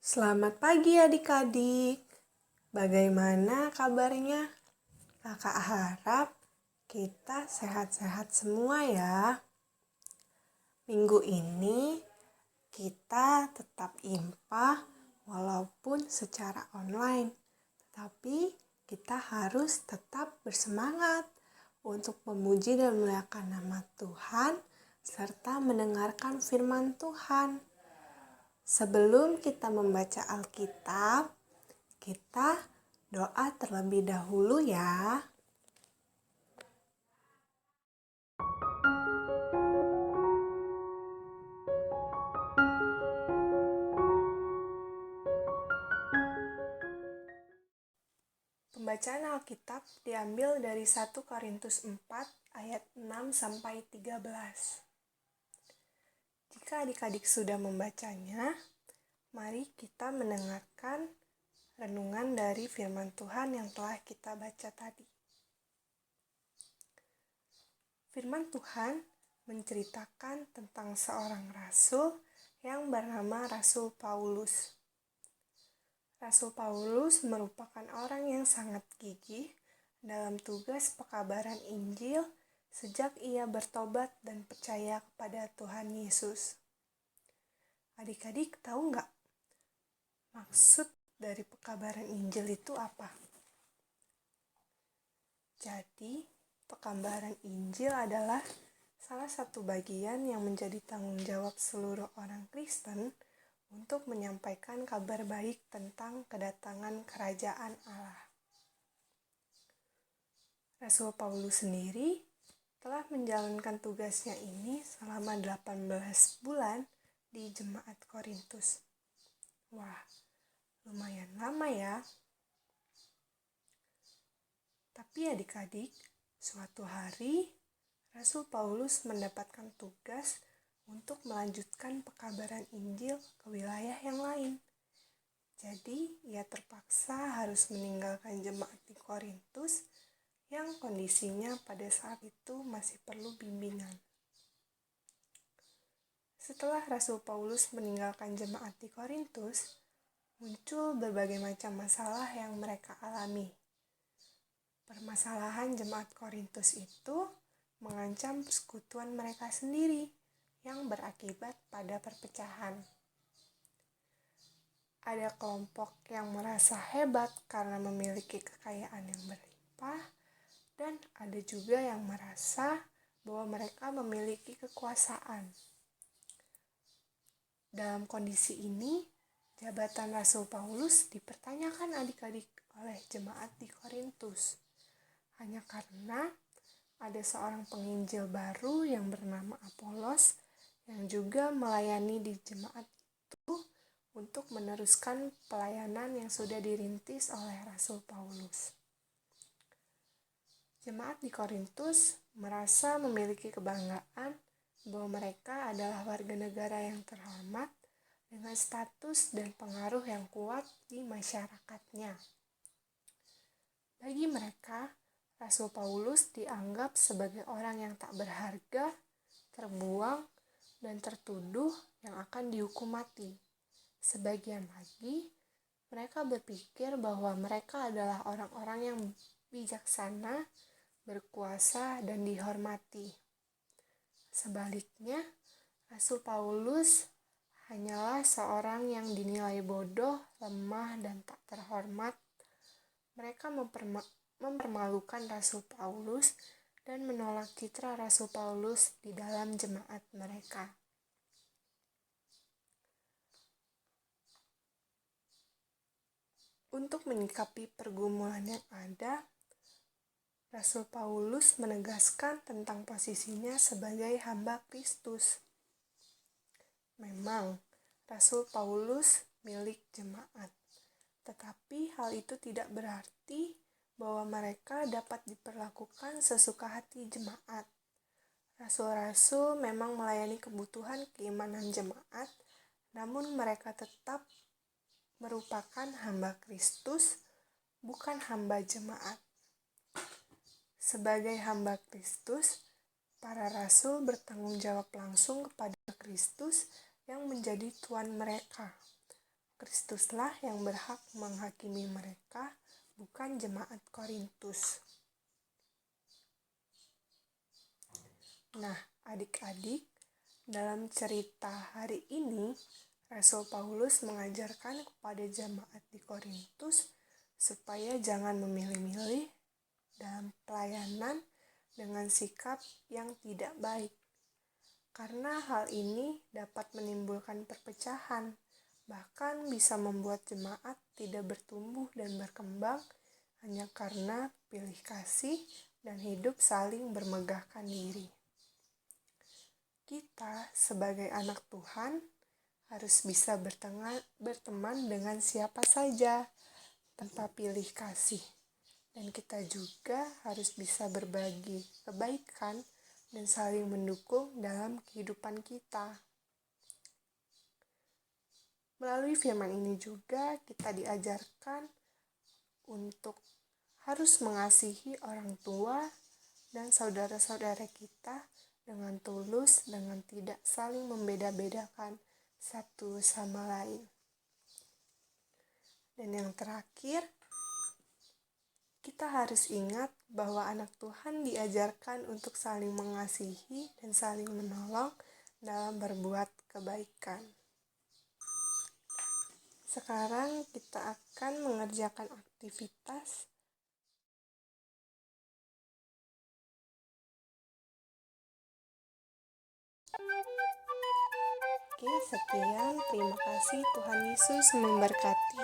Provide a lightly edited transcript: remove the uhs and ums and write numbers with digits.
Selamat pagi adik-adik. Bagaimana kabarnya? Kakak harap kita sehat-sehat semua ya. Minggu ini kita tetap IMPA walaupun secara online. Tetapi kita harus tetap bersemangat untuk memuji dan memuliakan nama Tuhan serta mendengarkan firman Tuhan. Sebelum kita membaca Alkitab, kita doa terlebih dahulu ya. Pembacaan Alkitab diambil dari 1 Korintus 4 ayat 6 sampai 13. Jika adik-adik sudah membacanya, mari kita mendengarkan renungan dari firman Tuhan yang telah kita baca tadi. Firman Tuhan menceritakan tentang seorang rasul yang bernama Rasul Paulus. Rasul Paulus merupakan orang yang sangat gigih dalam tugas pekabaran Injil sejak ia bertobat dan percaya kepada Tuhan Yesus. Adik-adik tahu nggak maksud dari pekabaran Injil itu apa? Jadi, pekabaran Injil adalah salah satu bagian yang menjadi tanggung jawab seluruh orang Kristen untuk menyampaikan kabar baik tentang kedatangan kerajaan Allah. Rasul Paulus sendiri telah menjalankan tugasnya ini selama 18 bulan di Jemaat Korintus. Wah, lumayan lama ya. Tapi adik-adik, suatu hari Rasul Paulus mendapatkan tugas untuk melanjutkan pekabaran Injil ke wilayah yang lain. Jadi, ia terpaksa harus meninggalkan jemaat di Korintus yang kondisinya pada saat itu masih perlu bimbingan. Setelah Rasul Paulus meninggalkan jemaat di Korintus, muncul berbagai macam masalah yang mereka alami. Permasalahan jemaat Korintus itu mengancam persekutuan mereka sendiri yang berakibat pada perpecahan. Ada kelompok yang merasa hebat karena memiliki kekayaan yang berlimpah, dan ada juga yang merasa bahwa mereka memiliki kekuasaan. Dalam kondisi ini, jabatan Rasul Paulus dipertanyakan adik-adik oleh jemaat di Korintus. Hanya karena ada seorang penginjil baru yang bernama Apolos yang juga melayani di jemaat itu untuk meneruskan pelayanan yang sudah dirintis oleh Rasul Paulus. Jemaat di Korintus merasa memiliki kebanggaan bahwa mereka adalah warga negara yang terhormat dengan status dan pengaruh yang kuat di masyarakatnya. Bagi mereka, Rasul Paulus dianggap sebagai orang yang tak berharga, terbuang, dan tertuduh yang akan dihukum mati. Sebagian lagi, mereka berpikir bahwa mereka adalah orang-orang yang bijaksana, berkuasa, dan dihormati. Sebaliknya, Rasul Paulus hanyalah seorang yang dinilai bodoh, lemah, dan tak terhormat. Mereka mempermalukan Rasul Paulus dan menolak citra Rasul Paulus di dalam jemaat mereka. Untuk menyikapi pergumulan yang ada, Rasul Paulus menegaskan tentang posisinya sebagai hamba Kristus. Memang, Rasul Paulus milik jemaat, tetapi hal itu tidak berarti bahwa mereka dapat diperlakukan sesuka hati jemaat. Rasul-rasul memang melayani kebutuhan keimanan jemaat, namun mereka tetap merupakan hamba Kristus, bukan hamba jemaat. Sebagai hamba Kristus, para rasul bertanggung jawab langsung kepada Kristus yang menjadi Tuhan mereka. Kristuslah yang berhak menghakimi mereka, bukan jemaat Korintus. Nah, adik-adik, dalam cerita hari ini, Rasul Paulus mengajarkan kepada jemaat di Korintus supaya jangan memilih-milih dalam pelayanan dengan sikap yang tidak baik. Karena hal ini dapat menimbulkan perpecahan, bahkan bisa membuat jemaat tidak bertumbuh dan berkembang hanya karena pilih kasih dan hidup saling bermegahkan diri. Kita sebagai anak Tuhan harus bisa berteman dengan siapa saja tanpa pilih kasih. Dan kita juga harus bisa berbagi kebaikan dan saling mendukung dalam kehidupan kita. Melalui firman ini juga kita diajarkan untuk harus mengasihi orang tua dan saudara-saudara kita dengan tulus, dengan tidak saling membeda-bedakan satu sama lain. Dan yang terakhir, kita harus ingat bahwa anak Tuhan diajarkan untuk saling mengasihi dan saling menolong dalam berbuat kebaikan. Sekarang kita akan mengerjakan aktivitas. Oke, sekian. Terima kasih. Tuhan Yesus memberkati.